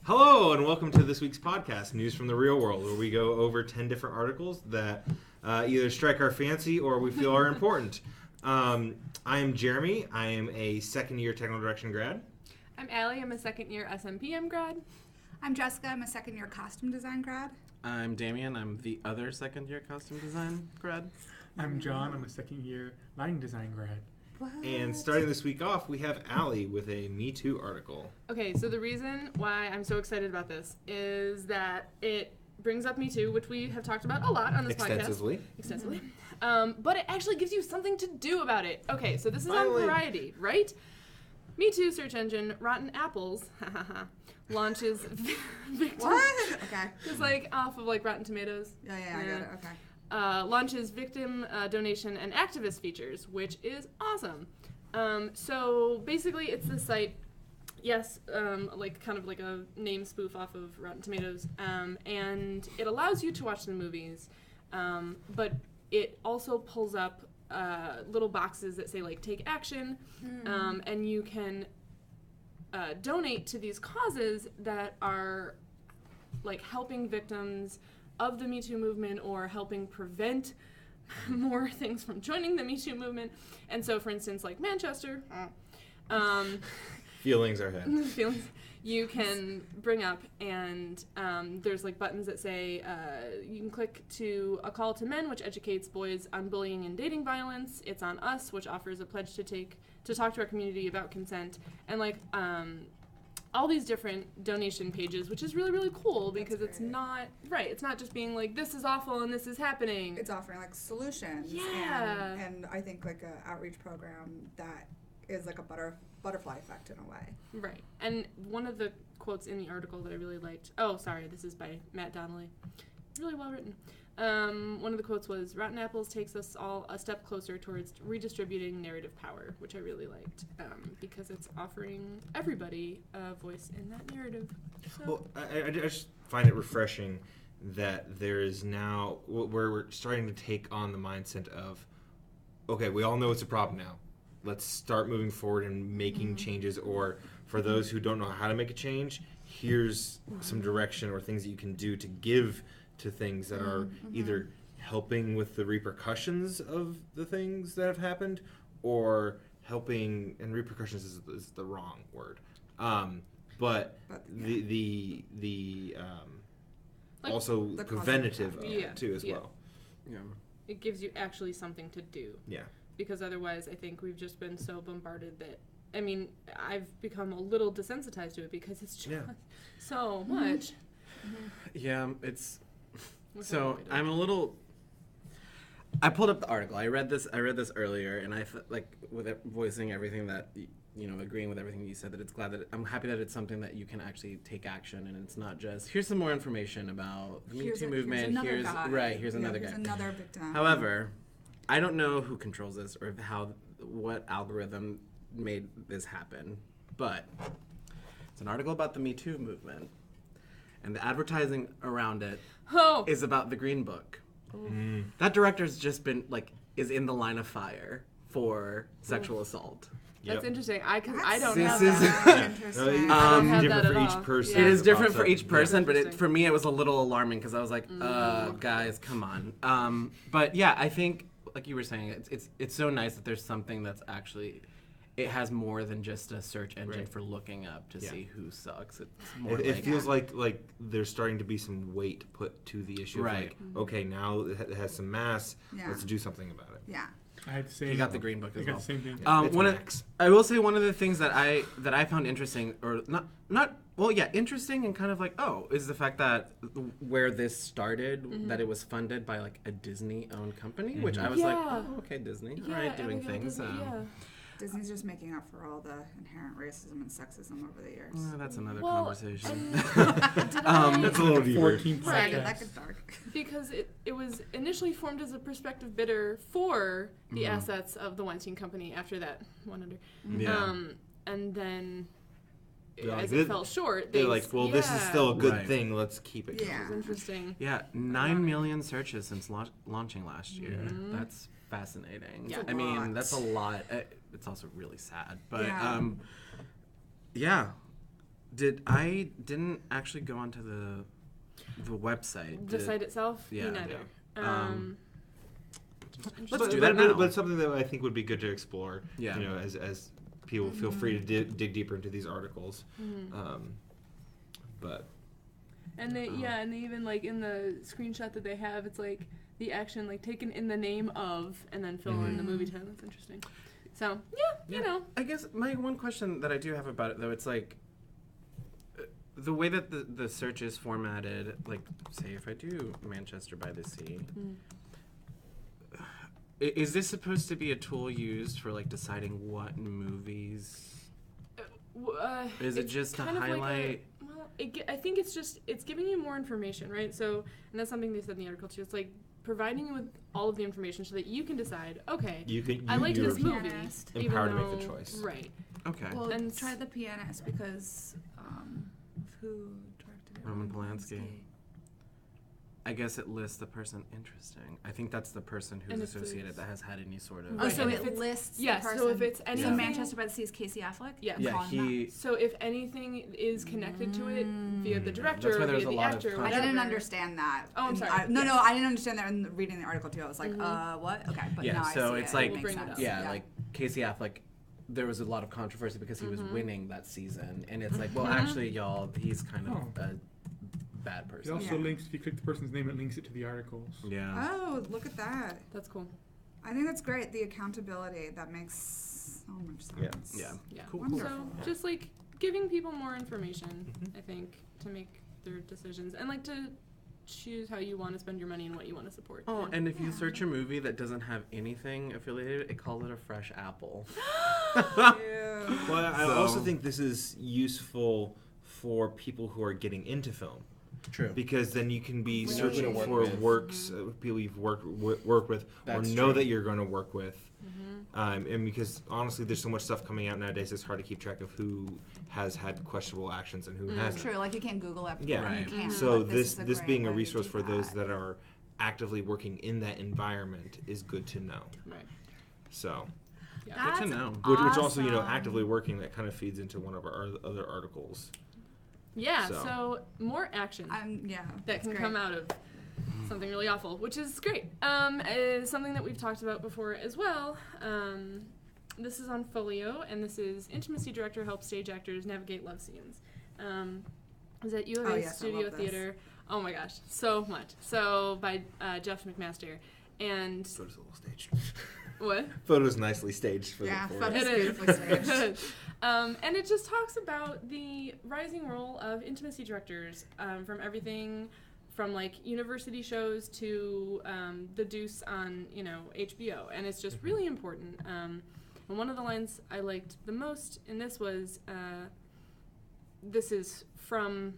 Hello, and welcome to this week's podcast, News from the Real World, where we go over 10 different articles that either strike our fancy or we feel are important. I am Jeremy. I am a second-year technical direction grad. I'm Allie. I'm a second-year SMPM grad. I'm Jessica. I'm a second-year costume design grad. I'm Damien. I'm the other second-year costume design grad. I'm John. I'm a second-year lighting design grad. What? And starting this week off, we have Allie with a Me Too article. Okay, so the reason why I'm so excited about this is that it brings up Me Too, which we have talked about a lot on this Extensively. podcast. Extensively. But it actually gives you something to do about it. Okay, so this is Finally. on Variety, right? Me Too search engine Rotten Apples launches victim. What? Okay. It's like off of like Rotten Tomatoes. Yeah, I got it. Okay. Launches victim donation and activist features, which is awesome. So basically, it's the site, yes, like kind of like a name spoof off of Rotten Tomatoes, and it allows you to watch the movies, but it also pulls up little boxes that say like take action, and you can donate to these causes that are like helping victims of the Me Too movement or helping prevent more things from joining the Me Too movement. And so, for instance, like Manchester, Feelings are head. feelings you can bring up, and there's like buttons that say you can click to a call to men, which educates boys on bullying and dating violence. It's on us, which offers a pledge to talk to our community about consent, and like all these different donation pages, which is really, really cool because it's not just being like, this is awful and this is happening. It's offering like solutions. Yeah. And I think like an outreach program that is like a butterfly effect in a way. Right. And one of the quotes in the article that I really liked, this is by Matt Donnelly. Really well written. One of the quotes was, Rotten Apples takes us all a step closer towards redistributing narrative power, which I really liked because it's offering everybody a voice in that narrative. So. Well, I just find it refreshing that there is now, where we're starting to take on the mindset of, okay, we all know it's a problem now. Let's start moving forward and making changes, or for those who don't know how to make a change, here's some direction or things that you can do to give to things that are either helping with the repercussions of the things that have happened, or helping, and repercussions is the wrong word, but the Like also the preventative consequence. too as Yeah. well. Yeah. It gives you actually something to do. Yeah. Because otherwise, I think we've just been so bombarded that, I mean, I've become a little desensitized to it because it's just so much. Yeah, it's... What's So, that? I'm a little... I pulled up the article. I read this earlier, and with it voicing everything that, agreeing with everything you said, that it's glad that... I'm happy that it's something that you can actually take action, and it's not just, here's some more information about the Me Too movement, here's another guy. here's another guy. Here's another victim. However, I don't know who controls this or what algorithm made this happen, but it's an article about the Me Too movement, and the advertising around it is about the Green Book. That director's just been is in the line of fire for sexual assault. That's interesting. I don't This have is- that. That's interesting. I don't have different that for at each all. person. Yeah. It is different Pops for up. each person, but Interesting. for me it was a little alarming because I was like, guys, come on. But yeah, I think, like you were saying, it's so nice that there's something that's actually, it has more than just a search engine for looking up to see who sucks. It's more It feels like there's starting to be some weight put to the issue. Right. Of okay, now it has some mass. Yeah. Let's do something about it. Yeah. I had the same. You got the Green Book as I got well. the same thing. It's One Max. I will say one of the things that I found interesting, or interesting and kind of is the fact that where this started, that it was funded by a Disney-owned company, which I was like, Yeah. oh, okay, Disney, Yeah, all right, doing Abigail things. Disney, yeah. Disney's just making up for all the inherent racism and sexism over the years. That's another Well, conversation. That's a little deeper. 14 Sorry, podcasts. that gets dark. Because it was initially formed as a prospective bidder for the assets of the Weinstein Company after that went under. Yeah. And then, Yeah, as like it fell short, They're like, well, this is still a good Right. thing. Let's keep it. Yeah. It was interesting. Yeah, 9 million searches since launching last year. That's fascinating. Yeah. I mean, lot. that's a lot. It's also really sad, but Yeah. yeah, I didn't actually go onto the website. The site itself? Yeah. Me neither. Let's do that now. But something that I think would be good to explore. Yeah. You know, as people feel free to dig deeper into these articles. But. And they even like in the screenshot that they have, it's like the action like taken in the name of, and then fill in the movie title. That's interesting. So you know. I guess my one question that I do have about it though, it's like the way that the search is formatted. Like, say if I do Manchester by the Sea. Is this supposed to be a tool used for like deciding what movies? Is it just to highlight? I think it's giving you more information, right? So, and that's something they said in the article too. It's like providing you with all of the information so that you can decide. Okay, I like this movie. Empowered to make the choice. Right. Okay. Well, And try The Pianist because who directed it? Roman Polanski. I guess it lists the person interesting. I think that's the person who's associated that has had any sort of. Oh, so and it lists the yes. person. So if it's anything, So Manchester by the Sea is Casey Affleck. Yes. Yeah, he. So if anything is connected to it via the director, That's why or there's via a the lot of actor, con- I whatever. didn't understand that. Oh, I'm sorry. No, I didn't understand that in reading the article too. I was like, what? Okay, but Yeah, now I so see it's it. like- It We'll makes bring it sense. up. Yeah, like Casey Affleck. There was a lot of controversy because he was winning that season, and it's like, well, actually, y'all, he's kind of a bad It person. also Yeah. links, if you click the person's name, it links it to the articles. Yeah. Oh, look at that. That's cool. I think that's great. The accountability, that makes so much sense. Yeah. Yeah. Cool. Wonderful. So just like giving people more information, I think, to make their decisions and like to choose how you want to spend your money and what you want to support. Oh, Yeah. and if you search a movie that doesn't have anything affiliated, it calls it a fresh apple. Ew. Well, I So- also think this is useful for people who are getting into film. True. Because then you can be Right. searching Work for with. works, people you've worked with, That's or know true. that you're going to work with. And because honestly, there's so much stuff coming out nowadays, it's hard to keep track of who has had questionable actions and who hasn't. True, like you can't Google it. Yeah. Right. You can't, So but this is a this great being a way to resource do for those that are actively working in that environment is good to know. Right. So, Yeah. Good to know. which also Awesome. actively working, that kind of feeds into one of our other articles. Yeah. So. So more action Yeah. that that's can great. come out of something really awful, which is great. Is something that we've talked about before as well. This is on Folio, and this is Intimacy Director helps stage actors navigate love scenes. Is at U of A yes, I Studio love this. Theater. Oh my gosh, so much. So by Jeff McMaster. And Photo's a little staged. what? Photo's nicely staged for Yeah, the photo- It It's is. beautifully staged. And it just talks about the rising role of intimacy directors from everything from like university shows to The Deuce on HBO, and it's just really important. And one of the lines I liked the most in this was, "This is from."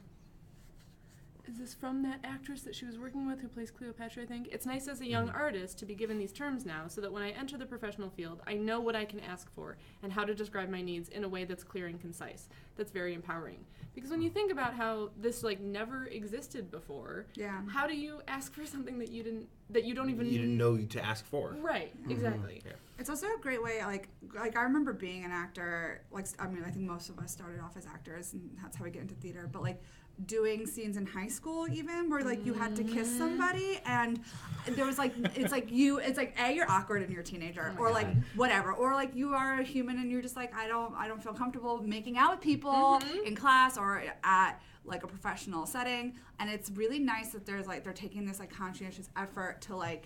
Is this from that actress that she was working with who plays Cleopatra, I think? "It's nice as a young artist to be given these terms now so that when I enter the professional field, I know what I can ask for and how to describe my needs in a way that's clear and concise. That's very empowering." Because when you think about how this like never existed before, Yeah. how do you ask for something that you don't even You didn't know to ask for. Right, exactly. Yeah. It's also a great way, like I remember being an actor, I think most of us started off as actors, and that's how we get into theater, but like doing scenes in high school even, where like you had to kiss somebody, and there was like, it's like you're awkward and you're a teenager, or like whatever, or like you are a human and you're just like, I don't feel comfortable making out with people in class or at like a professional setting, and it's really nice that there's like, they're taking this like conscientious effort to like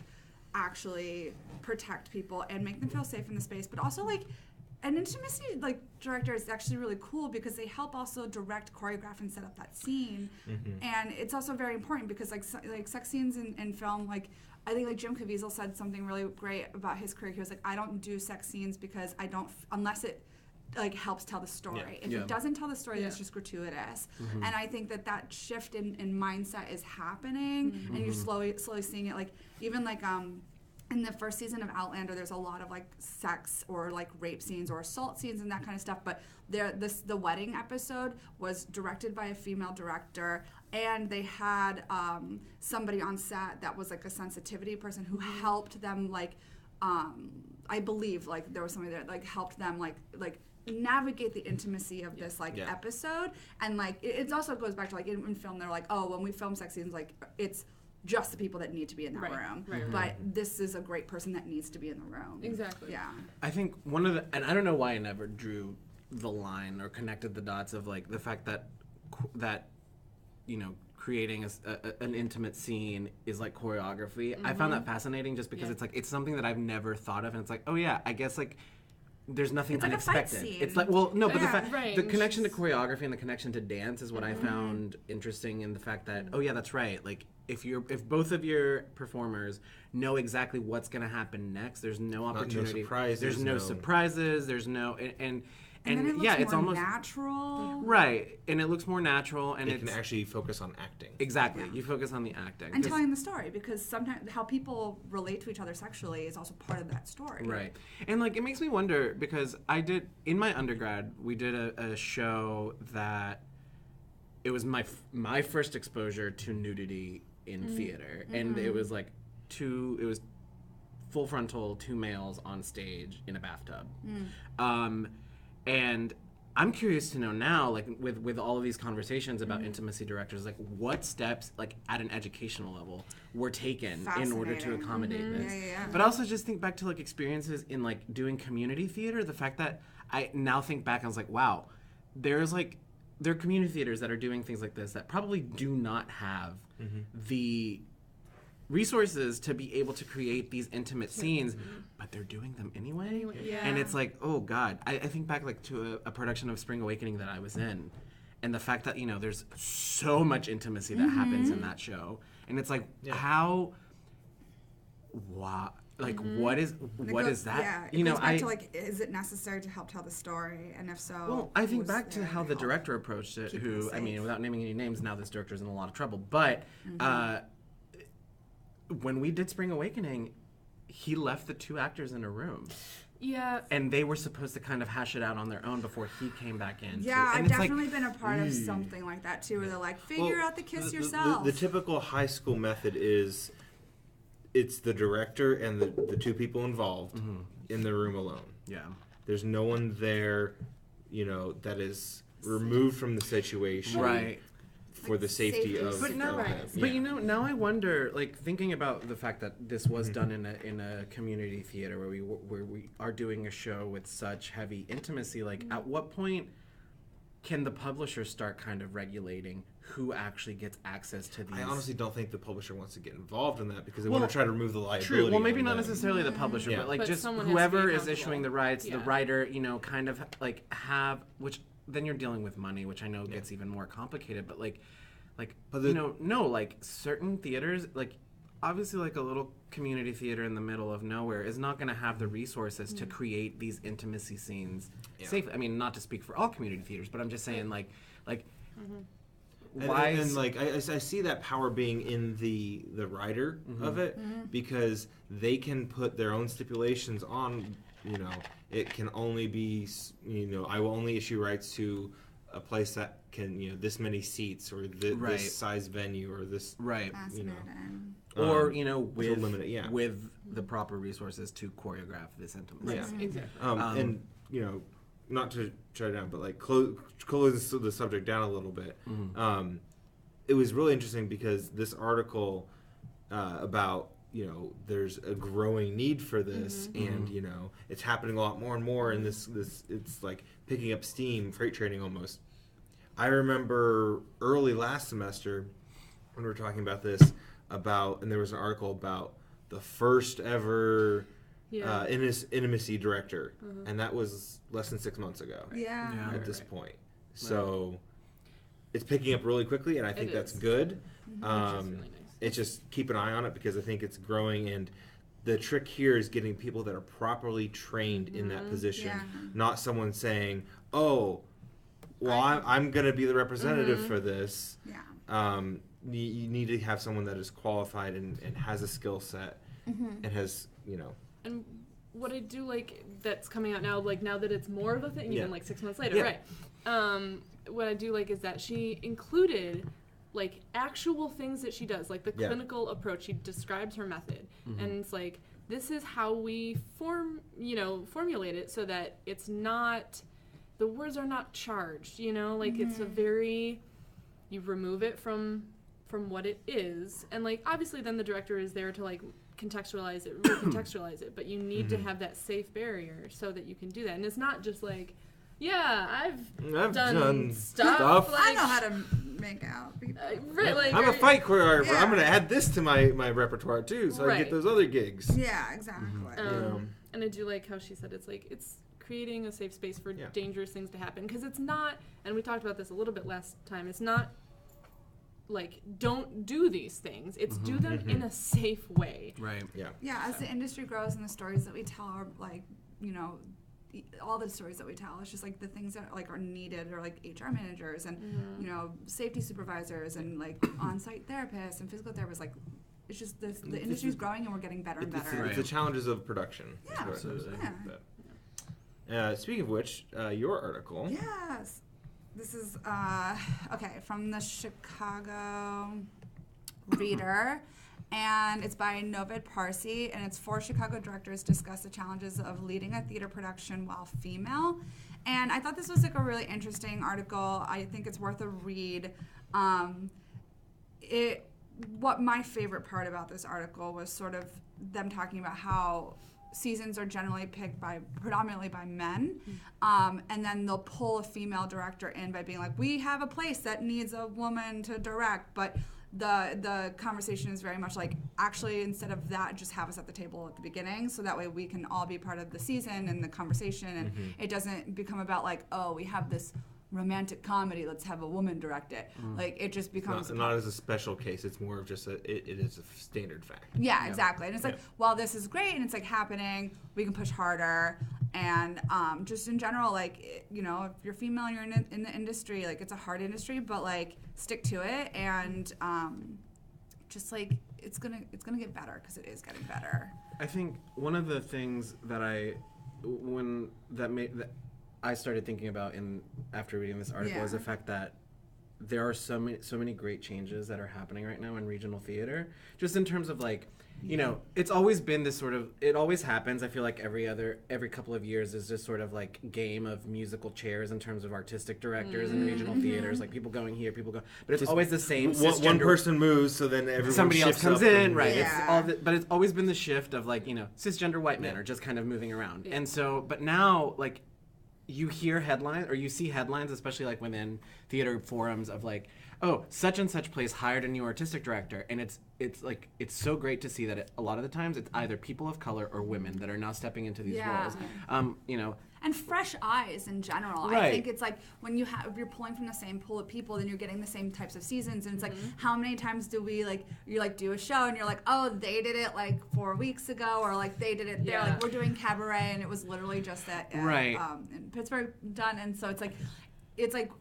actually protect people and make them feel safe in the space, but also like an intimacy like director is actually really cool because they help also direct, choreograph, and set up that scene. And it's also very important because like sex scenes in film, like I think like Jim Caviezel said something really great about his career. He was like, I don't do sex scenes because I don't unless it like helps tell the story. If it doesn't tell the story, then it's just gratuitous. And I think that shift in mindset is happening, and you're slowly seeing it. Like even like in the first season of Outlander, there's a lot of like sex or like rape scenes or assault scenes and that kind of stuff. But the wedding episode was directed by a female director, and they had somebody on set that was like a sensitivity person who helped them like I believe like there was somebody that like helped them like navigate the intimacy of this like Yeah. episode, and like it also goes back to like in film they're like, oh, when we film sex scenes, like it's just the people that need to be in that Right, room, right, but this is a great person that needs to be in the room. Exactly. Yeah. I think one of the, and I don't know why I never drew the line or connected the dots of like the fact that creating an intimate scene is like choreography. I found that fascinating just because it's like it's something that I've never thought of, and it's like, oh yeah, I guess like there's nothing It's like a fight unexpected. scene. It's like, well, no, but Yeah. Right. the connection to choreography and the connection to dance is what I found interesting in the fact that, oh yeah, that's right. Like if both of your performers know exactly what's going to happen next, there's no opportunity. surprises, There's no no- surprises. There's no and And then it looks yeah, more it's almost natural. right, and it looks more natural, and It it's can actually focus on acting. exactly Yeah. you focus on the acting. And 'Cause- telling the story, because sometimes how people relate to each other sexually is also part of that story. Right. And like it makes me wonder because I did in my undergrad we did a show that it was my first exposure to nudity in theater, and it was like it was full frontal, 2 males on stage in a bathtub. And I'm curious to know now, like with all of these conversations about intimacy directors, like what steps, like at an educational level, were taken in order to Fascinating. accommodate this. Yeah. But I also just think back to like experiences in like doing community theater. The fact that I now think back, I was like, wow, there are community theaters that are doing things like this that probably do not have the resources to be able to create these intimate scenes, but they're doing them anyway. Yeah. And it's like, oh God, I think back like to a production of Spring Awakening that I was in, and the fact that there's so much intimacy that happens in that show, and it's like what is that? Yeah, it goes back to like, is it necessary to help tell the story, and if so, Well, I think who's back to there how the help? director approached it, keep who, it I mean, safe. without naming any names, now this director's in a lot of trouble, but when we did Spring Awakening, he left the 2 actors in a room, Yeah. and they were supposed to kind of hash it out on their own before he came back in. Yeah, and I've it's like, definitely been a part of something like that too, where they're like, figure Well, out the kiss the yourself. The typical high school method is it's the director and the 2 people involved in the room alone. yeah. There's no one there, that is removed from the situation Right. for the safety safety of. But now, of Right. them. but now I wonder, like thinking about the fact that this was done in a community theater where we are doing a show with such heavy intimacy. Like, at what point can the publisher start kind of regulating who actually gets access to these? I honestly don't think the publisher wants to get involved in that because they Well, want to try to remove the liability. True. Well, maybe on not them. necessarily the publisher, Yeah. but like But just someone has to be whoever is accountable. issuing the rights, the Yeah. writer, kind of like have, which then you're dealing with money, which I know gets even more complicated. But like But the- no, like certain theaters, like obviously like a little community theater in the middle of nowhere is not going to have the resources to create these intimacy scenes safely. I mean, not to speak for all community theaters, but I'm just saying like. Why And like I see that power being in the writer of it because they can put their own stipulations on. It can only be. I will only issue rights to a place that can this many seats or Right. this size venue or this. right, Fascinating. or to limit it, with the proper resources to choreograph this intimacy. Yeah. Exactly. And not to shut it down, but like close the subject down a little bit. It was really interesting because this article about there's a growing need for this, and it's happening a lot more and more, and this it's like picking up steam, freight trading almost. I remember early last semester when we were talking about this and there was an article about the first ever. Yeah. Intimacy director, and that was less than 6 months ago Yeah. Yeah. at this point. So it's picking up really quickly, and I think It that's is. good. Which is really nice. It's just keep an eye on it because I think it's growing, and the trick here is getting people that are properly trained in that position, Yeah. not someone saying, "Oh, well, I'm going to be the representative for this." Yeah. You need to have someone that is qualified and has a skill set and has And what I do like that's coming out now, like now that it's more of a thing, even Yeah. like 6 months later, Yeah. right? What I do like is that she included like actual things that she does, like the Yeah. clinical approach. She describes her method, and it's like this is how we formulate it so that it's not the words are not charged, you know, like it's a very, you remove it from what it is, and like obviously then the director is there to like contextualize it, recontextualize it, but you need to have that safe barrier so that you can do that, and it's not just like, yeah, I've done stuff. Like, I know how to make out people. Like, I'm a fight choreographer. Yeah. I'm going to add this to my repertoire too, so I get those other gigs. Yeah, exactly. And I do like how she said it's creating a safe space for dangerous things to happen, because it's not, and we talked about this a little bit last time, it's not like don't do these things, it's do them in a safe way. Right. Yeah, as the industry grows and the stories that we tell are like, you know, all the stories that we tell, it's just like the things that like are needed are like HR managers and you know, safety supervisors and like on-site therapists and physical therapists. Like, it's just the industry's growing and we're getting better and better. It's the challenges of production. Yeah, absolutely. Speaking of which, your article. Yes, this is okay, from the Chicago Reader. And it's by Novid Parsi, and it's 4 Chicago directors discuss the challenges of leading a theater production while female. And I thought this was like a really interesting article. I think it's worth a read. What my favorite part about this article was sort of them talking about how seasons are generally picked predominantly by men, and then they'll pull a female director in by being like, we have a place that needs a woman to direct, but the conversation is very much like, actually, instead of that, just have us at the table at the beginning, so that way we can all be part of the season and the conversation, and it doesn't become about like, oh, we have this romantic comedy, let's have a woman direct it. Like, it just becomes not as a special case, it's more of just it is a standard fact. Yeah, exactly. And it's like, well, this is great and it's like happening, we can push harder. And just in general, like, you know, if you're female and you're in the industry, like, it's a hard industry, but like, stick to it, and just like, it's gonna get better, because it is getting better. I think one of the things that I started thinking about after reading this article is the fact that there are so many great changes that are happening right now in regional theater, just in terms of like, you know, it's always been this sort of, it always happens, I feel like every couple of years is this sort of like game of musical chairs in terms of artistic directors in regional theaters, like people going here, people go, but it's always the same. One person moves, so then everyone somebody else comes in, right? Yeah. But it's always been the shift of like, you know, cisgender white men are just kind of moving around, and so, but now like, you hear headlines, or you see headlines, especially like within theater forums, of like, oh, such and such place hired a new artistic director, and it's like, it's so great to see that a lot of the times it's either people of color or women that are now stepping into these roles. You know, and fresh eyes in general. Right. I think it's like when you're pulling from the same pool of people, then you're getting the same types of seasons. And it's like, how many times do we you do a show and you're like, oh, they did it like 4 weeks ago, or like they did it there. Like, we're doing Cabaret, and it was literally just that in Pittsburgh done. And so it's like,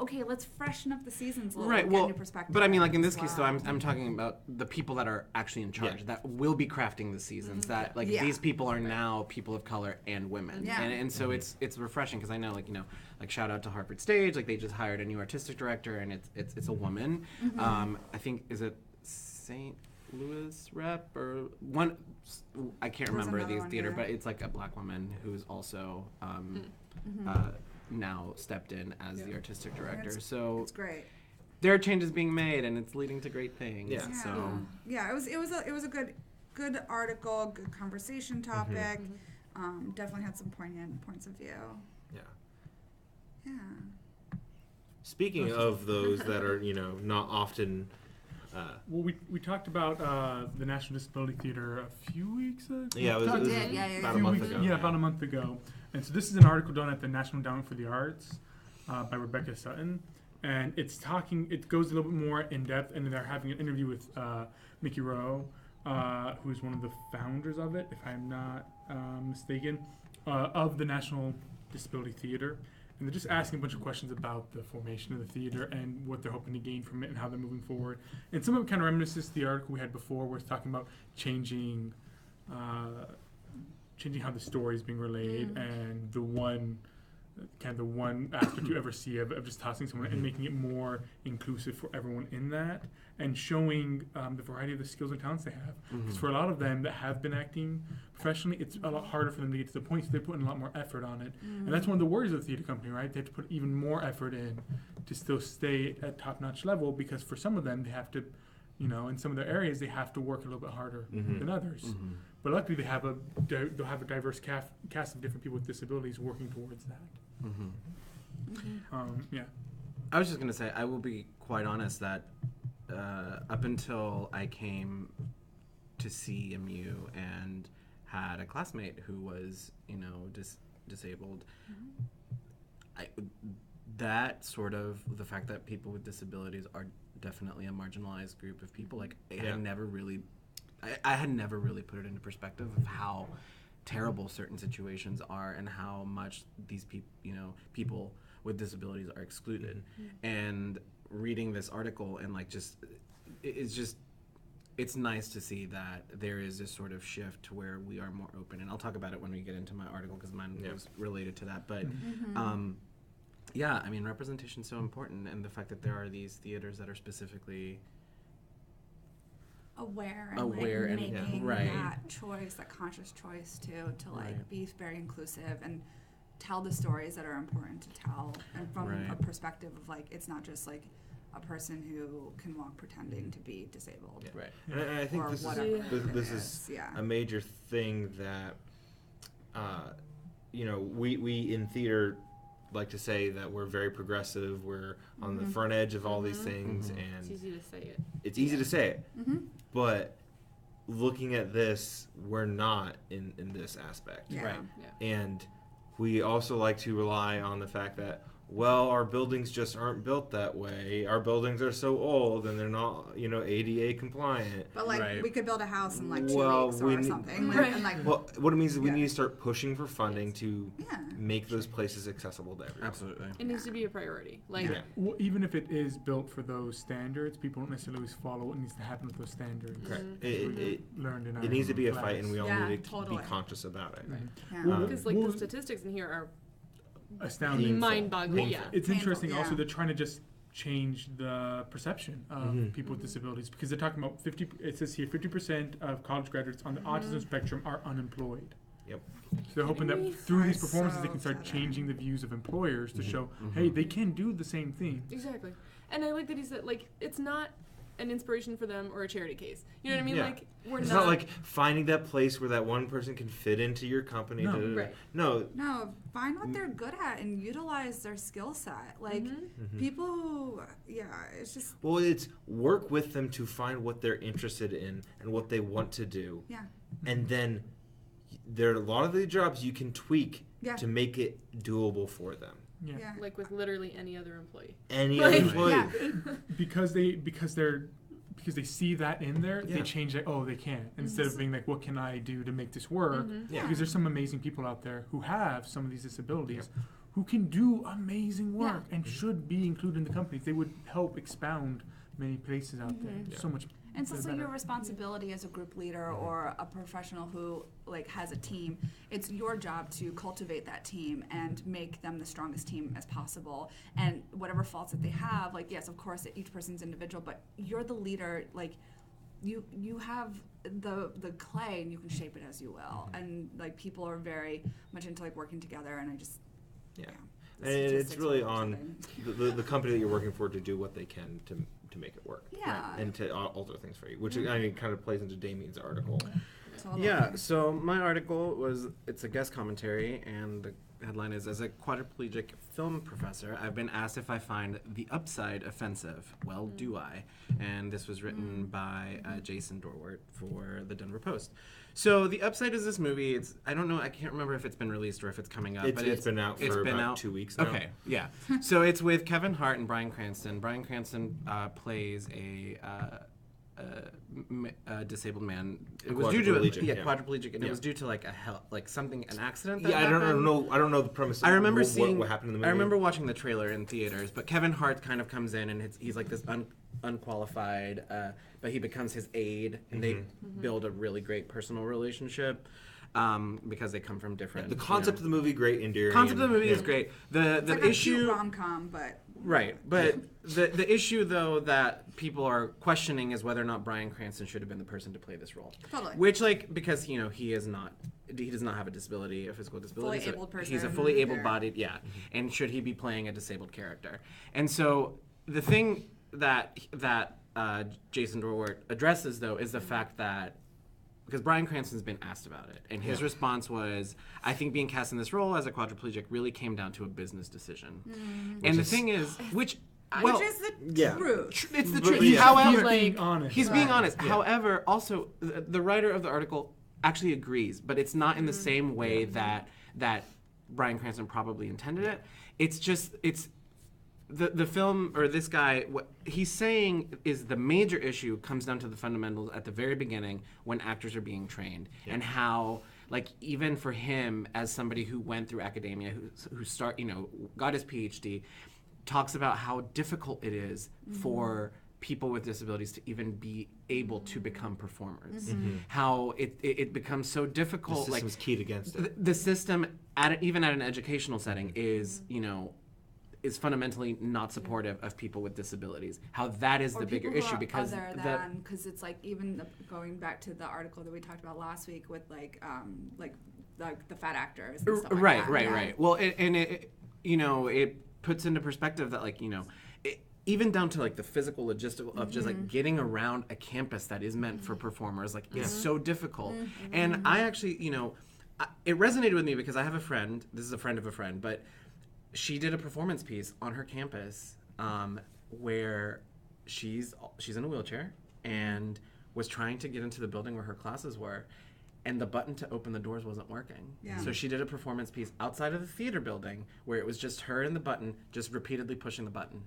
okay, let's freshen up the seasons a little bit, get a new perspective. But I mean, like in this case, though, I'm talking about the people that are actually in charge, that will be crafting the seasons. That like these people are now people of color and women, and so it's refreshing, because I know, like, you know, like shout out to Hartford Stage, like they just hired a new artistic director, and it's a woman. I think, is it St. Louis rep or one? I can't remember these theater, but it's like a black woman who's also now stepped in as the artistic director. So it's great. There are changes being made, and it's leading to great things. Yeah. So it was a good article, good conversation topic. Definitely had some poignant points of view. Yeah. Speaking of those that are, you know, not often. Well, we talked about the National Disability Theater a few weeks ago. Yeah, it was about a month ago. Yeah, about a month ago. And so this is an article done at the National Endowment for the Arts by Rebecca Sutton. And it goes a little bit more in depth, and they're having an interview with Mickey Rowe, who's one of the founders of it, if I'm not mistaken, of the National Disability Theater. And they're just asking a bunch of questions about the formation of the theater and what they're hoping to gain from it and how they're moving forward. And some of it kind of reminisces the article we had before, where it's talking about changing how the story is being relayed, and the one kind of the one aspect you ever see of just tossing someone and making it more inclusive for everyone in that, and showing the variety of the skills and talents they have. Because for a lot of them that have been acting professionally, it's a lot harder for them to get to the point, so they're putting a lot more effort on it. And that's one of the worries of the theater company, right? They have to put even more effort in to still stay at top-notch level, because for some of them, they have to, in some of their areas, they have to work a little bit harder than others. But luckily, they'll have a diverse cast of different people with disabilities working towards that. Yeah. I was just going to say, I will be quite honest that up until I came to see MU and had a classmate who was, disabled, that sort of, the fact that people with disabilities are definitely a marginalized group of people, like, I had never really put it into perspective of how terrible certain situations are and how much these people with disabilities are excluded. And reading this article and it's nice to see that there is this sort of shift to where we are more open. And I'll talk about it when we get into my article, because mine was related to that. But representation is so important, and the fact that there are these theaters that are specifically aware and making right. that choice, that conscious choice to be very inclusive and tell the stories that are important to tell, and from a perspective of it's not just a person who can walk pretending to be disabled. Yeah. Right. And I think this is a major thing that we in theater like to say that we're very progressive, we're on the front edge of all these things, and it's easy to say it. It's easy to say it. But looking at this, we're not in this aspect. Yeah. Right. Yeah. And we also like to rely on the fact that, well, our buildings just aren't built that way. Our buildings are so old and they're not, ADA compliant. But we could build a house in 2 weeks we or something. Right. Well, what it means is we need to start pushing for funding to make those places accessible to everyone. Absolutely. It needs to be a priority. Well, even if it is built for those standards, people don't necessarily always follow what needs to happen with those standards. Correct. It needs to be a fight, and we all need to be conscious about it. Because the statistics in here are astounding, mind-boggling. It's interesting. Also, they're trying to just change the perception of people with disabilities, because they're talking about 50. It says here 50% of college graduates on the autism spectrum are unemployed. Yep. So they're hoping that through these performances, they can start changing the views of employers to show, hey, they can do the same thing. Exactly. And I like that he said, it's not an inspiration for them or a charity case. You know what I mean? Yeah. It's not like finding that place where that one person can fit into your company. No. Right. No, find what they're good at and utilize their skill set. People who, it's just... Well, it's work with them to find what they're interested in and what they want to do. Yeah. And then there are a lot of the jobs you can tweak to make it doable for them. Yeah. Like with literally any other employee. Any other employee. Yeah. because they see that in there, they change it. Oh, they can, instead of being like, what can I do to make this work? Because there's some amazing people out there who have some of these disabilities who can do amazing work and should be included in the companies. They would help expound many places out there. So much. And it's also better. your responsibility as a group leader or a professional who has a team. It's your job to cultivate that team and make them the strongest team as possible. And whatever faults that they have, yes, of course, each person's individual, but you're the leader. You have the clay and you can shape it as you will. And people are very much into working together. And I just And it's really on the company that you're working for to do what they can to make it work. Yeah. And to alter things for you, which kind of plays into Damien's article. Yeah, so my article it's a guest commentary, and the headline is, as a quadriplegic film professor, I've been asked if I find the upside offensive. Well, do I? And this was written by Jason Dorwart for the Denver Post. So the upside is this movie. I don't know, I can't remember if it's been released or if it's coming up. It's been out for about 2 weeks now. Okay, yeah. So it's with Kevin Hart and Bryan Cranston. Bryan Cranston plays a disabled man. It was due to quadriplegic, and it was due to an accident. I don't know the premise. I remember what happened in the movie. I remember watching the trailer in theaters, but Kevin Hart kind of comes in and he's like this unqualified, but he becomes his aide, and they build a really great personal relationship. because they come from different. The concept of the movie, great, endearing. Concept of the movie is great. The It's like issue. a cute rom-com, but Right, but the issue though that people are questioning is whether or not Bryan Cranston should have been the person to play this role. Totally. Which, like, because he does not have a disability, a physical disability. Fully abled person. He's a fully able-bodied, and should he be playing a disabled character? And so the thing that Jason Dorwart addresses though is the fact that. Because Bryan Cranston's been asked about it, and his response was, I think being cast in this role as a quadriplegic really came down to a business decision. And the thing is, which is the truth. it's the But truth. yeah. However, He's being honest. he's being honest. However, also, the writer of the article actually agrees, but it's not in the same way that Bryan Cranston probably intended it. It's just, the film, or this guy, what he's saying is the major issue comes down to the fundamentals at the very beginning when actors are being trained, and how, like, even for him as somebody who went through academia, who got his PhD, talks about how difficult it is for people with disabilities to even be able to become performers. How it becomes so difficult. The system's keyed against it. The system, even at an educational setting, is is fundamentally not supportive of people with disabilities. How that is Or the bigger people who issue are because other than, because it's like, even going back to the article that we talked about last week with like the fat actors and stuff like right, that. right, Yeah. right. Well, it puts into perspective that, like, even down to, like, the physical logistical of just, like, getting around a campus that is meant for performers, like, is so difficult. And I actually, it resonated with me because I have a friend, this is a friend of a friend, but she did a performance piece on her campus where she's in a wheelchair and was trying to get into the building where her classes were, and the button to open the doors wasn't working. Yeah. So she did a performance piece outside of the theater building where it was just her and the button just repeatedly pushing the button.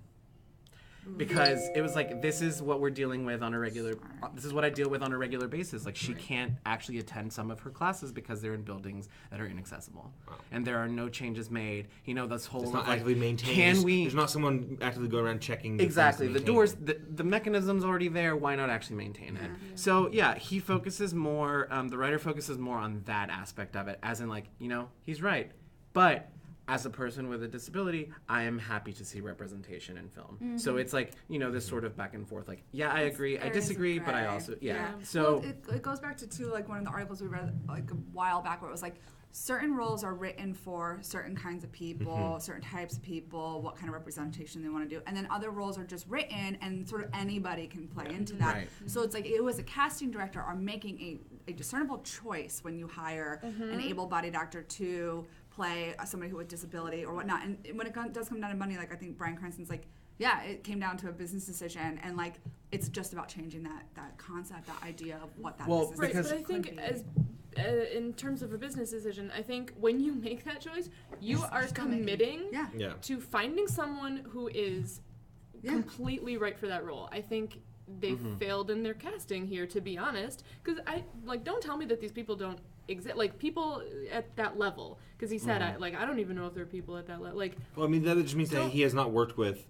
Because it was like, this is what we're dealing with on a regular, this is what I deal with on a regular basis. Like, she can't actually attend some of her classes because they're in buildings that are inaccessible. Wow. And there are no changes made. This whole, It's not like, actively maintained. can we... There's not someone actively going around checking. Exactly. The doors. doors, the mechanism's already there. Why not actually maintain it? So, he focuses more, the writer focuses more on that aspect of it, as in, like, he's right. But as a person with a disability, I am happy to see representation in film. So it's like, this sort of back and forth, like, I agree, I disagree, but I also, So well, it goes back to like one of the articles we read like a while back where it was like, certain roles are written for certain kinds of people, certain types of people, what kind of representation they want to do, and then other roles are just written and sort of anybody can play into that. Right. So it's like, it was a casting director are making a discernible choice when you hire an able-bodied actor to play somebody with disability or whatnot. And when it does come down to money, like, I think Bryan Cranston's like, it came down to a business decision, and like, it's just about changing that concept, that idea of what that business Right, because- but I think could be. in terms of a business decision, I think when you make that choice, you Yes, are just gotta make it. committing Yeah. to finding someone who is completely right for that role. I think they failed in their casting here, to be honest, because don't tell me that these people don't exist, like, people at that level, because he said I don't even know if there are people at that level, like, Well, I mean, that just means that he has not worked with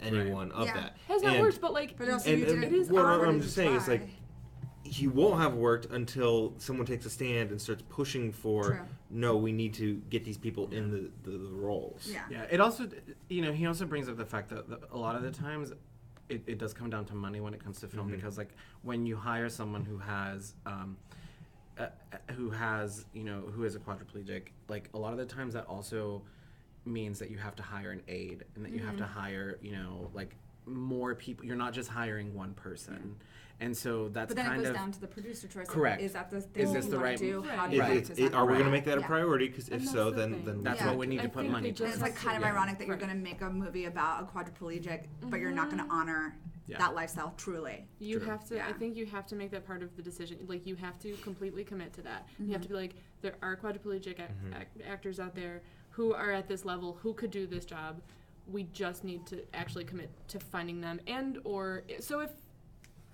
anyone of Yeah. that. has not worked, but like, But also, And, you and didn't it is what already I'm just saying is, like, try. he won't have worked until someone takes a stand and starts pushing for, True. no, we need to get these people in the roles. Yeah. it also, he also brings up the fact that a lot of the times it does come down to money when it comes to film, because, like, when you hire someone who is a quadriplegic, like, a lot of the times that also means that you have to hire an aide and that you have to hire, like, more people. You're not just hiring one person. And so that's But then kind it goes of down to the producer choice. Correct. Is that the thing Is this you the want right- to do? How Right. do you Right. present Are we going to that? make that a Yeah. priority? Because if And so, that's the then thing. that's Yeah. what we need I to put think money they towards. And it's like kind of Yeah. ironic that you're Right. going to make a movie about a quadriplegic, but you're not going to honor Yeah. that lifestyle truly. you True. have to, I Yeah. think you have to make that part of the decision. Like, you have to completely commit to that. You have to be like, there are quadriplegic actors out there who are at this level, who could do this job. We just need to actually commit to finding them. And, or, so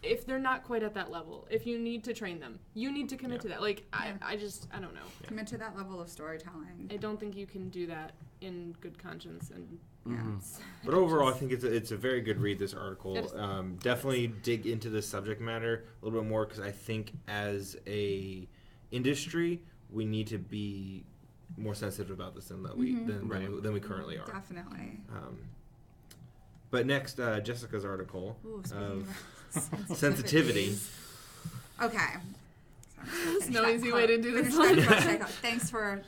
if they're not quite at that level, if you need to train them, you need to commit to that. Like, Yeah. I don't know. Commit to that level of storytelling. I don't think you can do that in good conscience. And Yeah. But overall, I think it's a very good read, this article. It is. Definitely dig into the subject matter a little bit more, because I think as a industry, we need to be more sensitive about this than we currently are. Definitely. But next, Jessica's article Ooh, of speaking sensitivity. Okay. There's no easy way to do this one. Thanks for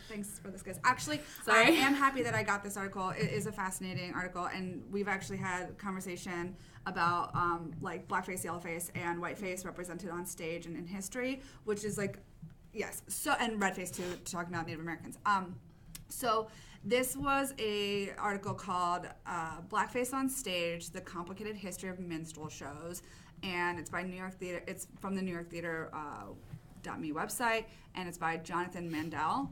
this, guys. Actually, Sorry. I am happy that I got this article. It is a fascinating article, and we've actually had conversation about like blackface, yellowface, and whiteface represented on stage and in history, which is like, yes. So and redface too, talking about Native Americans. So this was a article called "Blackface on Stage: The Complicated History of Minstrel Shows," and it's by New York Theater. It's from the New York Theater. .me website, and it's by Jonathan Mandel.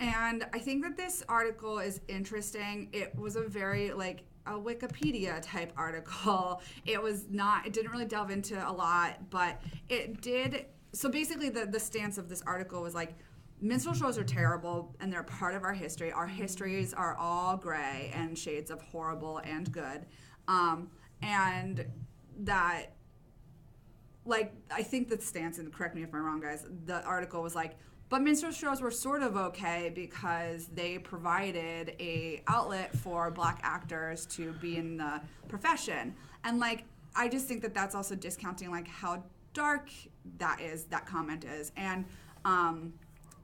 And I think that this article is interesting. It was a very like a Wikipedia type article. It didn't really delve into a lot, but it did. So basically the stance of this article was like, minstrel shows are terrible and they're part of our history. Our histories are all gray and shades of horrible and good. And that, like, I think the stance, and correct me if I'm wrong, guys, the article was like, but minstrel shows were sort of okay because they provided a outlet for black actors to be in the profession. And, like, I just think that that's also discounting, like, how dark that comment is. And,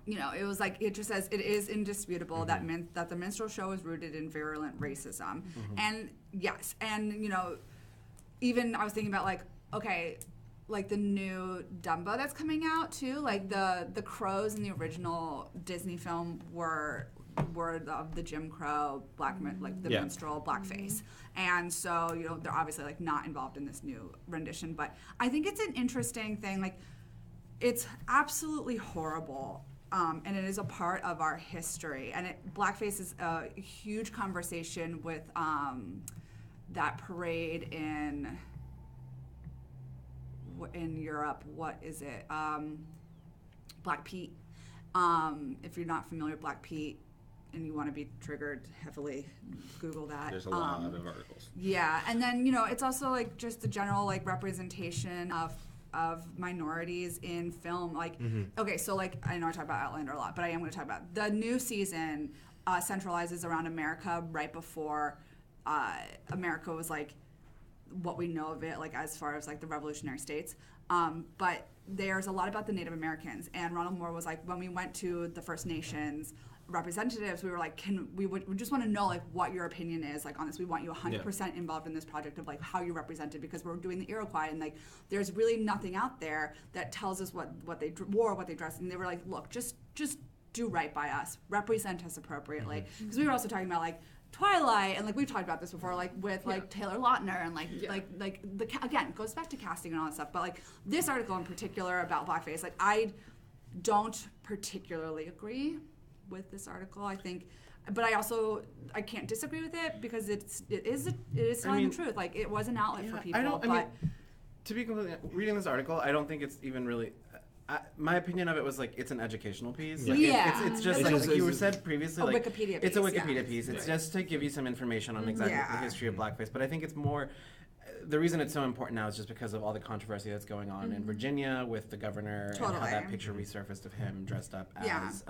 you know, it was like, it just says, it is indisputable that the minstrel show is rooted in virulent racism. And, yes, and, you know, even I was thinking about, like, okay, like the new Dumbo that's coming out too. Like the crows in the original Disney film were of the Jim Crow like the minstrel blackface, and so you know they're obviously like not involved in this new rendition. But I think it's an interesting thing. Like it's absolutely horrible, and it is a part of our history. And blackface is a huge conversation with that parade in Europe. What is it? Black Pete. If you're not familiar with Black Pete and you want to be triggered heavily, Google that. There's a lot of articles. Yeah, and then you know it's also like just the general like representation of minorities in film. Like okay, so like I know I talk about Outlander a lot, but I am going to talk about the new season centralizes around America right before America was like what we know of it, like as far as like the revolutionary states, but there's a lot about the Native Americans. And Ronald Moore was like, when we went to the First Nations representatives, we were like, we just want to know like what your opinion is like on this. We want you 100% involved in this project of like how you're represented, because we're doing the Iroquois and like there's really nothing out there that tells us what they wore, what they dressed. And they were like, look, just do right by us, represent us appropriately, because we were also talking about like Twilight, and like we've talked about this before, like with like Taylor Lautner, and like again it goes back to casting and all that stuff. But like this article in particular about blackface, like I don't particularly agree with this article. I think, but I can't disagree with it because it is telling the truth. Like it was an outlet for people. To be completely reading this article, I don't think it's even really. My opinion of it was like it's an educational piece. Like, it's just like you were said previously. Like Wikipedia piece, it's a Wikipedia piece. It's just to give you some information on exactly the history of blackface. But I think it's more. The reason it's so important now is just because of all the controversy that's going on in Virginia with the governor and how that picture resurfaced of him dressed up as.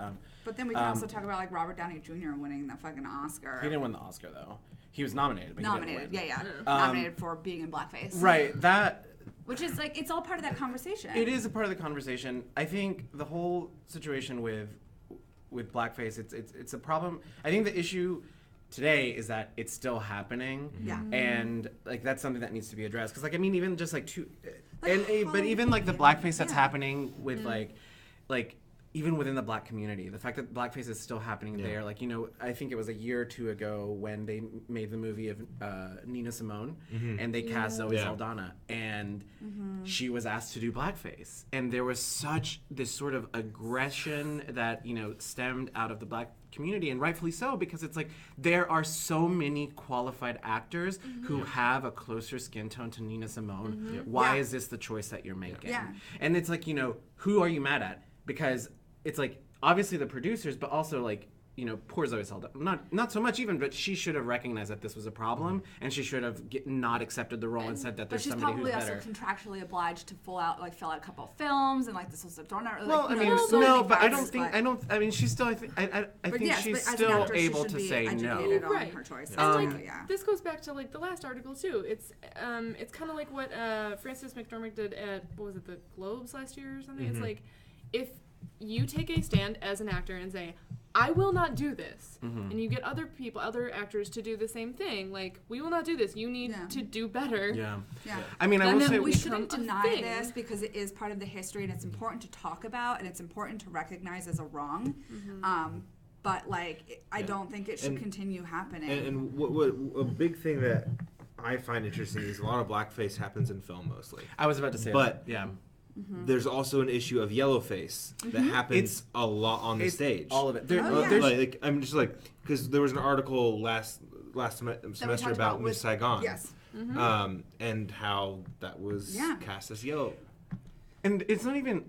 But then we can also talk about like Robert Downey Jr. winning that fucking Oscar. He didn't win the Oscar though. He was nominated, but he didn't win. Nominated for being in blackface. Right. That. Which is like, it's all part of that conversation. It is a part of the conversation. I think the whole situation with blackface, it's a problem. I think the issue today is that it's still happening. Yeah. And like that's something that needs to be addressed. Because like I mean even just like but even like the blackface that's happening with like even within the black community, the fact that blackface is still happening there, like, you know, I think it was a year or two ago when they made the movie of Nina Simone, and they cast Zoe Saldana, and she was asked to do blackface, and there was such this sort of aggression that, you know, stemmed out of the black community, and rightfully so, because it's like there are so many qualified actors who have a closer skin tone to Nina Simone. Why is this the choice that you're making? And it's like, you know, who are you mad at? Because it's like obviously the producers, but also like, poor Zoe Saldana. Not so much even, but she should have recognized that this was a problem, and she should have not accepted the role and said that there's somebody who's better. But she's probably also contractually obliged to fill out a couple of films, and this was a donor. Well, I mean, no, but I mean, she's still. I think she's still able to say no. Right. Her choice. This goes back to the last article too. It's kind of like what Frances McDormand did at the Globes last year or something. Mm-hmm. It's if you take a stand as an actor and say, I will not do this, and you get other actors to do the same thing, we will not do this. You need to do better. Yeah. I mean, I will say we shouldn't deny this because it is part of the history and it's important to talk about and it's important to recognize as a wrong. But I don't think it should continue happening. And what a big thing that I find interesting is a lot of blackface happens in film mostly. I was about to say but that. Yeah. There's also an issue of yellowface that happens a lot on the stage. All of it. I'm just because there was an article last semester about Miss Saigon. Yes. And how that was cast as yellow. And it's not even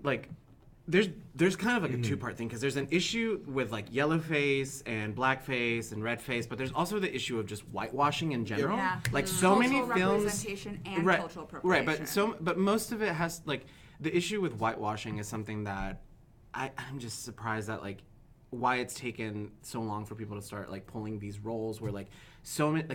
there's kind of a two-part thing because there's an issue with yellowface and blackface and redface, but there's also the issue of just whitewashing in general. Yeah. So many cultural films, representation and cultural appropriation. Right, but most of it has the issue with whitewashing is something that I'm just surprised that why it's taken so long for people to start pulling these roles where so many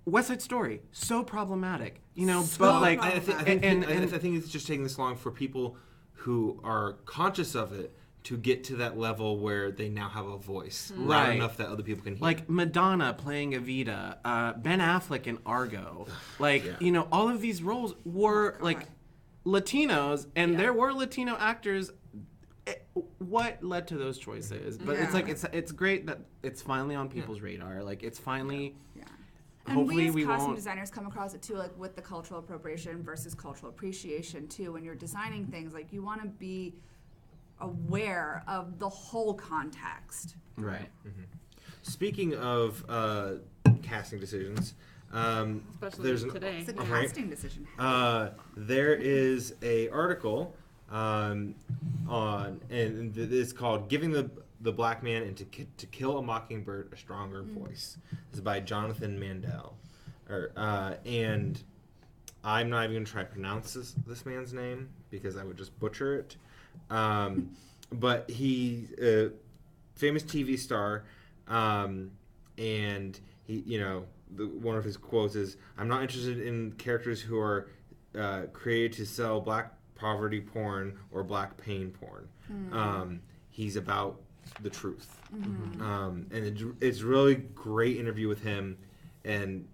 West Side Story so problematic but I think it's just taking this long for people who are conscious of it to get to that level where they now have a voice loud enough that other people can hear. Madonna playing Evita, Ben Affleck in Argo, all of these roles were Latinos, and there were Latino actors. What led to those choices? But it's great that it's finally on people's radar. It's finally. Yeah. Hopefully and we as costume won't. designers come across it too, with the cultural appropriation versus cultural appreciation too. When you're designing things, you want to be aware of the whole context. Right. Speaking of casting decisions. Especially there's today. It's a casting decision. There is a article on, and it's called "Giving the Black Man and to Kill a Mockingbird a Stronger Voice." This is by Jonathan Mandel, and I'm not even going to try to pronounce this man's name because I would just butcher it. But he's a famous TV star, and he, one of his quotes is, "I'm not interested in characters who are created to sell black poverty porn or black pain porn." He's about the truth. And it's really great interview with him, and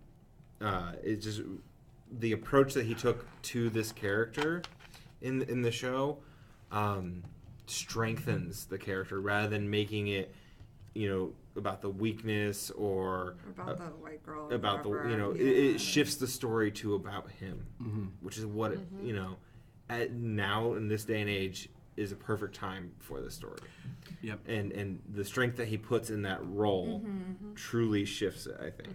it's just the approach that he took to this character in the show strengthens the character rather than making it about the weakness or about the white girl, about it shifts the story to about him, which is what now in this day and age is a perfect time for this story. Yep. And the strength that he puts in that role truly shifts it, I think.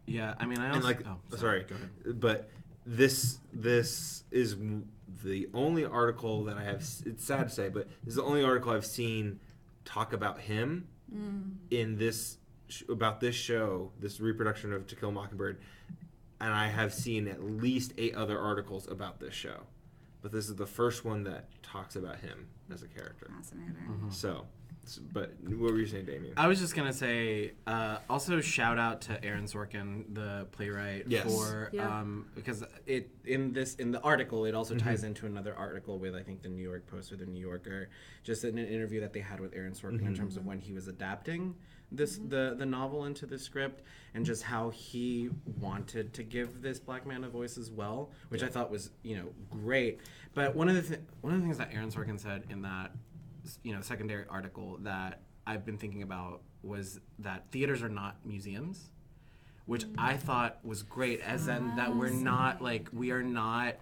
Yeah, I mean, I also... sorry. Go ahead. But this is the only article that I have... It's sad to say, but this is the only article I've seen talk about him in this... about this show, this reproduction of To Kill a Mockingbird, and I have seen at least 8 other articles about this show. But this is the first one that talks about him as a character. Fascinating. But what were you saying, Damien? I was just gonna say, also shout out to Aaron Sorkin, the playwright, for because in the article it also ties into another article with I think the New York Post or the New Yorker, just in an interview that they had with Aaron Sorkin in terms of when he was adapting this the novel into the script and just how he wanted to give this black man a voice as well, which I thought was great. But one of the things that Aaron Sorkin said in that secondary article that I've been thinking about was that theaters are not museums, which I thought was great, as in that we are not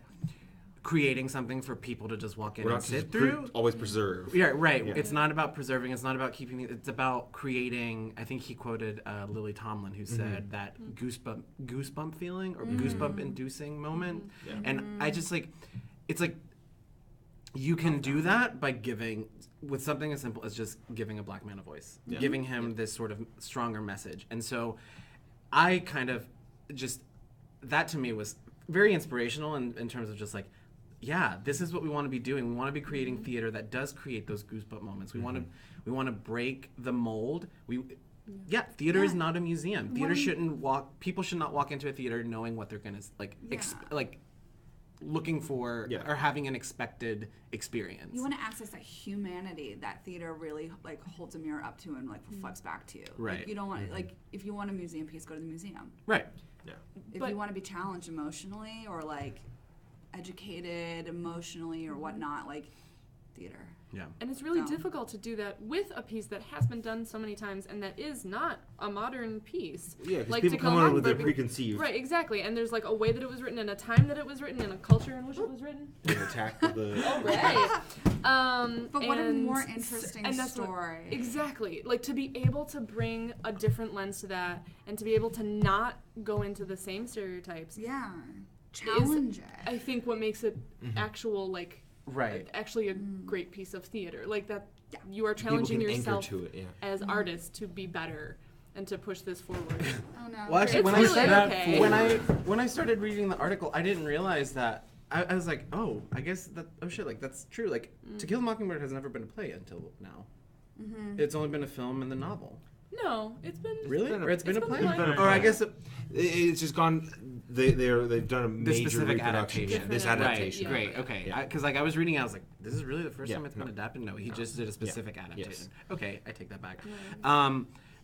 creating something for people to just walk in and sit through. Always preserve. Yeah, right. Yeah. It's not about preserving. It's not about keeping. It's about creating. I think he quoted Lily Tomlin, who said that goosebump feeling or goosebump inducing moment. Yeah. And I just it's you can do that by giving, with something as simple as just giving a black man a voice, giving him this sort of stronger message. And so I kind of just, that to me was very inspirational in terms of just like, yeah, this is what we want to be doing. We want to be creating theater that does create those goosebump moments. We want to break the mold. Theater is not a museum. Theater people should not walk into a theater knowing what they're going to looking for or having an expected experience. You want to access that humanity that theater really like holds a mirror up to and like reflects back to you. Right. Like, you don't want like if you want a museum piece, go to the museum. Right. Yeah. If you want to be challenged emotionally or like educated emotionally or whatnot, like theater. Yeah. And it's really difficult to do that with a piece that has been done so many times and that is not a modern piece. Yeah, because like people come on with their preconceived. Right, exactly. And there's like a way that it was written and a time that it was written and a culture in which it was written. The attack of the... Oh, right. But what a more interesting story. Exactly. Like to be able to bring a different lens to that and to be able to not go into the same stereotypes. Yeah. Challenge it. I think what makes it actual like... Right. Actually a great piece of theater. Like that you are challenging yourself to it, as artists to be better and to push this forward. Oh no. Well, actually, when I started reading the article, I didn't realize that. I was like, oh, I guess that. Oh shit, like that's true. Like, To Kill a Mockingbird has never been a play until now. Mm-hmm. It's only been a film and the novel. No, it's been Or it's been a play. Or I guess it's just gone. They've done a major reproduction. This adaptation. Right. Great. Okay. Because I was reading, I was like, this is really the first time it's been adapted. No, he just did a specific adaptation. Yes. Okay, I take that back.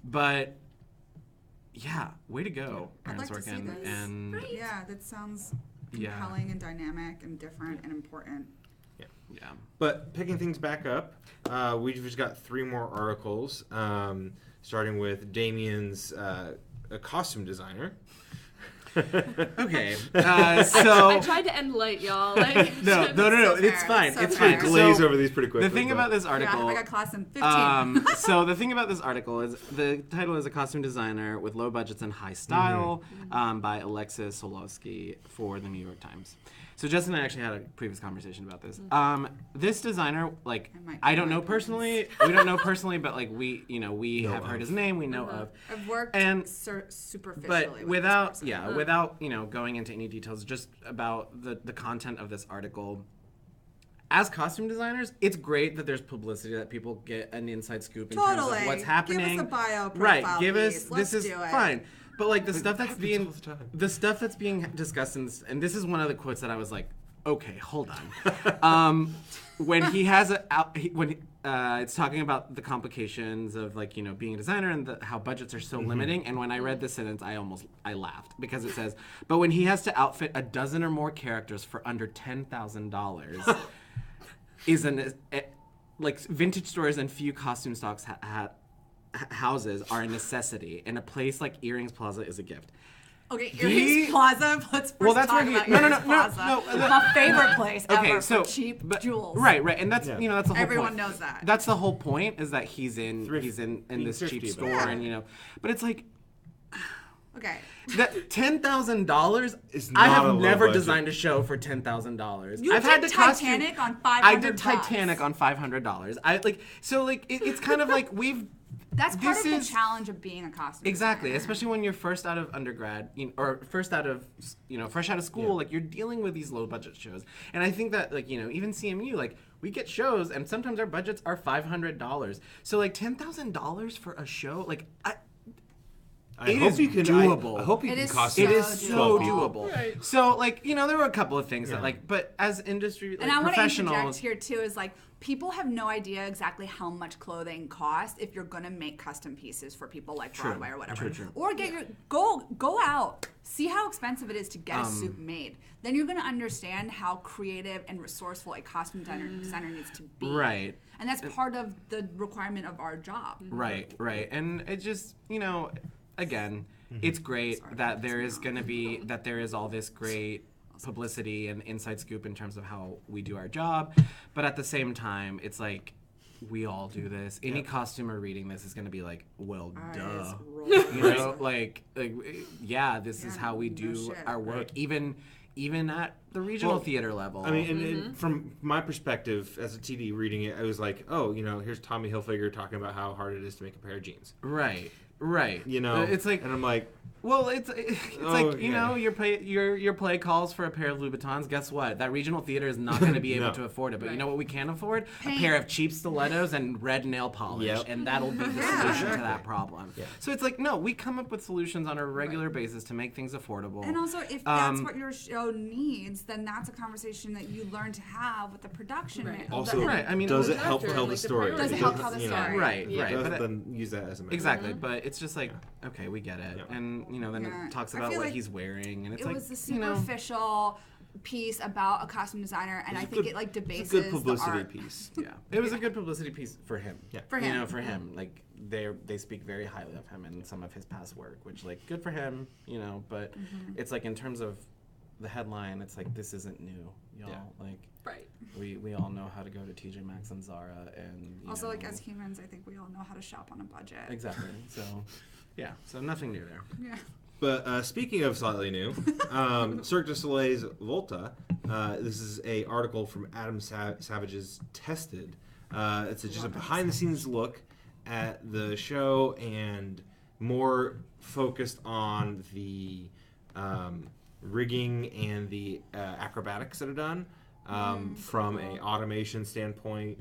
But yeah, way to go, I'd Aaron like to see Sorkin. this. And Yeah, that sounds compelling and dynamic and different and important. yeah. But picking things back up, we've just got 3 more articles, starting with Damien's a costume designer. Okay. I tried to end light, y'all. Like, No. It's fine. So It's fair. fine. Glaze So, over these pretty quickly. the thing about this article. Yeah, I got class in 15. So the thing about this article is the title is A Costume Designer with Low Budgets and High Style by Alexis Solowski for the New York Times. So Justin and I actually had a previous conversation about this. This designer, like, I don't know personally. We don't know personally, but like we have heard his name. We know of. I've worked superficially But with without, this person. without going into any details, just about the content of this article. As costume designers, it's great that there's publicity, that people get an inside scoop in terms of what's happening. Give us a bio profile, right? Give us. Let's this is do it. fine. But like the stuff that's happens all the time. being discussed in this, and this is one of the quotes that I was like, okay, hold on. When he has it's talking about the complications of like being a designer and how budgets are so limiting. And when I read this sentence, I laughed because it says, but when he has to outfit a dozen or more characters for under $10,000, like vintage stores and few costume stocks houses are a necessity, and a place like Earrings Plaza is a gift. Okay, Earrings Plaza. Let's first talk about Earrings Plaza. My favorite place ever for cheap jewels. Right, and that's that's the whole point. Everyone knows that. That's the whole point, is that he's in this cheap store, and but it's like. Okay. That $10,000 is I not a have low never budget. designed a show for $10,000. You did Titanic on $500. I did Titanic on $500. It's kind of like That's part of the is- challenge of being a costume Exactly, designer. especially when you're first out of undergrad, or first out of, fresh out of school. Like, you're dealing with these low budget shows, and I think that even CMU, like, we get shows, and sometimes our budgets are $500. So like $10,000 for a show, like I hope you can doable. I hope you It can is costume It is So so doable. doable. Right. So there were a couple of things Yeah. that but as industry And I want to interject professionals, here too is people have no idea exactly how much clothing costs if you're gonna make custom pieces for people like Broadway or whatever. True. Or get your go out, see how expensive it is to get a suit made. Then you're gonna understand how creative and resourceful a costume designer needs to be. Right. And that's part of the requirement of our job. Right, and it just again, it's great that there is all this great publicity and inside scoop in terms of how we do our job, but at the same time, it's like we all do this. Any costumer reading this is going to be like, well, duh. This is how we do shit. our work. even at the regional Well, theater level. I mean, and from my perspective as a TD reading it, I was like, oh, here's Tommy Hilfiger talking about how hard it is to make a pair of jeans. right. It's like, and I'm like, well, it's like yeah. your play calls for a pair of Louboutins. Guess what? That regional theater is not going to be able No. to afford it. But you Right. know what we can afford? Paint. A pair of cheap stilettos and red nail polish, Yep. and that'll be the Yeah. solution to Exactly. that problem. Yeah. So it's like, no, we come up with solutions on a regular basis to make things affordable. And also, if that's what your show needs, then that's a conversation that you learn to have with the production. Right. also, Right, I mean, does the it help director, tell like, the the story? priorities. Does it help tell the story? Right, Yeah. right. Does But then use that as a metaphor. exactly, but it's just like, okay, we get it. Yeah. And, then Yeah. it talks I about feel what like he's wearing, and it's It like, was the superficial piece about a costume designer, and It's I a think good- it like debases It's a good publicity the art. piece. yeah, it was a good publicity piece for him. Yeah. For him. For him, like they speak very highly of him and some of his past work, which like good for him, But it's like in terms of the headline, it's like this isn't new, y'all. Yeah. Like Right. we all know how to go to TJ Maxx and Zara, and Also, like as humans, I think we all know how to shop on a budget. exactly. So yeah, so nothing new there. Yeah. But speaking of slightly new, Cirque du Soleil's Volta. This is a article from Adam Savage's Tested. It's just a behind-the-scenes look at the show and more focused on the rigging and the acrobatics that are done from a automation standpoint.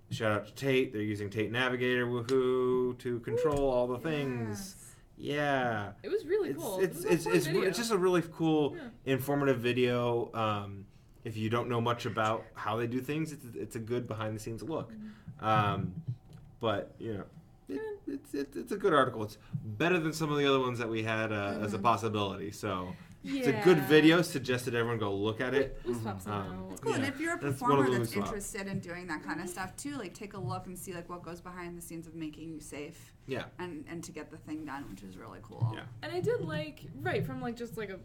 Shout out to Tate. They're using Tate Navigator, woohoo, to control all the things. Yeah. It was really cool. It's It was a fun video. it's just a really cool, Yeah. informative video. If you don't know much about how they do things, it's a good behind the scenes look. But it's a good article. It's better than some of the other ones that we had as a possibility. So it's a good video. Suggested everyone go look at it. We'll swap some out. It's cool, and Yeah. if you're a That's one of performer the that's swap. interested in doing that kind of stuff too, like take a look and see like what goes behind the scenes of making you safe Yeah. and to get the thing done, which is really cool. Yeah. And I did from just like a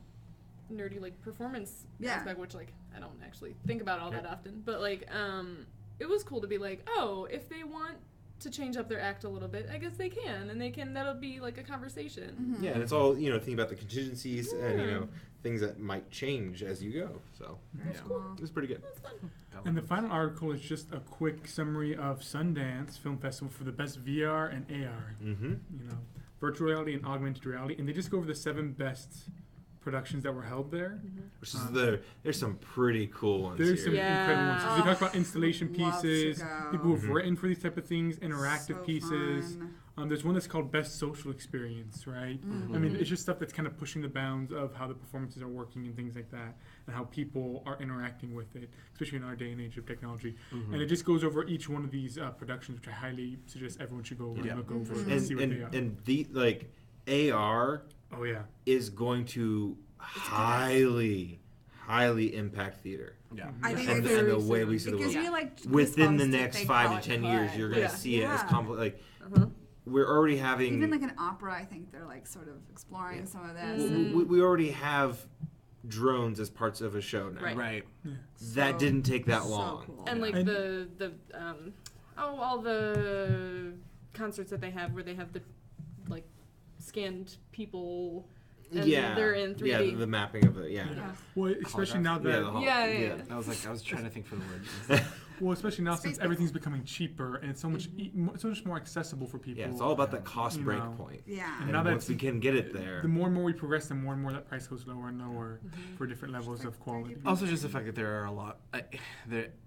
nerdy like performance Yeah. aspect, which like I don't actually think about all that often, but like it was cool to be like, oh, if they want to change up their act a little bit, I guess they can, and that'll be like a conversation. Yeah, and it's all think about the contingencies and things that might change as you go. So Very cool. it's pretty good. It's fun. And the final article is just a quick summary of Sundance Film Festival for the best VR and AR. Mm-hmm. Virtual reality and augmented reality, and they just go over the 7 best productions that were held there. Which is there's some pretty cool ones There's some here. incredible ones. 'Cause they talk about installation love to pieces, go. people who've written for these type of things, interactive So pieces. fun. There's one that's called Best Social Experience, right? I mean, it's just stuff that's kind of pushing the bounds of how the performances are working and things like that, and how people are interacting with it, especially in our day and age of technology. And it just goes over each one of these productions, which I highly suggest everyone should go over and look over and see what they are. And the AR Oh yeah. is going to highly impact theater. Yeah. I think And, it's and the very way we soon. see it the gives world. me like Within the goosebumps to next think 5 how to it 10 years, could. you're going to Yeah. see it as Yeah. complex. We're already having. Even like an opera, I think they're like sort of exploring some of this. we already have drones as parts of a show now. Right. Right. That So- didn't take that so long. cool. And like And- all the concerts that they have where they have the like scanned people and Yeah, they're in 3D. yeah, the mapping of it. Yeah. Yeah. Well, especially now Yeah, the that whole- Yeah. I was trying to think for the word. especially now since Space everything's becoming cheaper and it's so much so much more accessible for people. Yeah, it's all about that cost You break know. point. Yeah. And And now once that's we can get it there. the more and more we progress, the more and more that price goes lower and lower for different levels of quality. Also, just the fact that there are a lot,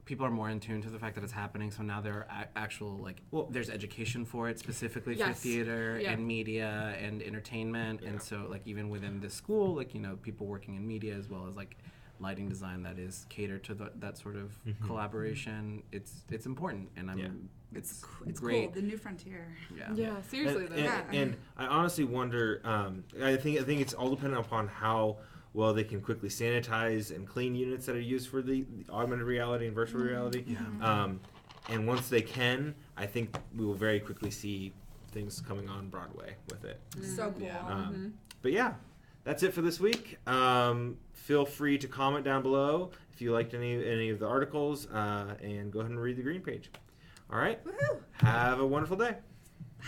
people are more in tune to the fact that it's happening. So now there are actual there's education for it specifically for Yes. theater Yeah. and media and entertainment, and so even within the school, people working in media as well as lighting design that is catered to that sort of collaboration. It's important, and it's It's great. cool. The new frontier. Yeah, seriously though. And I honestly wonder. I think it's all dependent upon how well they can quickly sanitize and clean units that are used for the augmented reality and virtual reality. Yeah. And once they can, I think we will very quickly see things coming on Broadway with it. So cool. Yeah. But yeah, that's it for this week. Feel free to comment down below if you liked any of the articles, and go ahead and read the green page. All right. Woohoo! Have a wonderful day. Bye.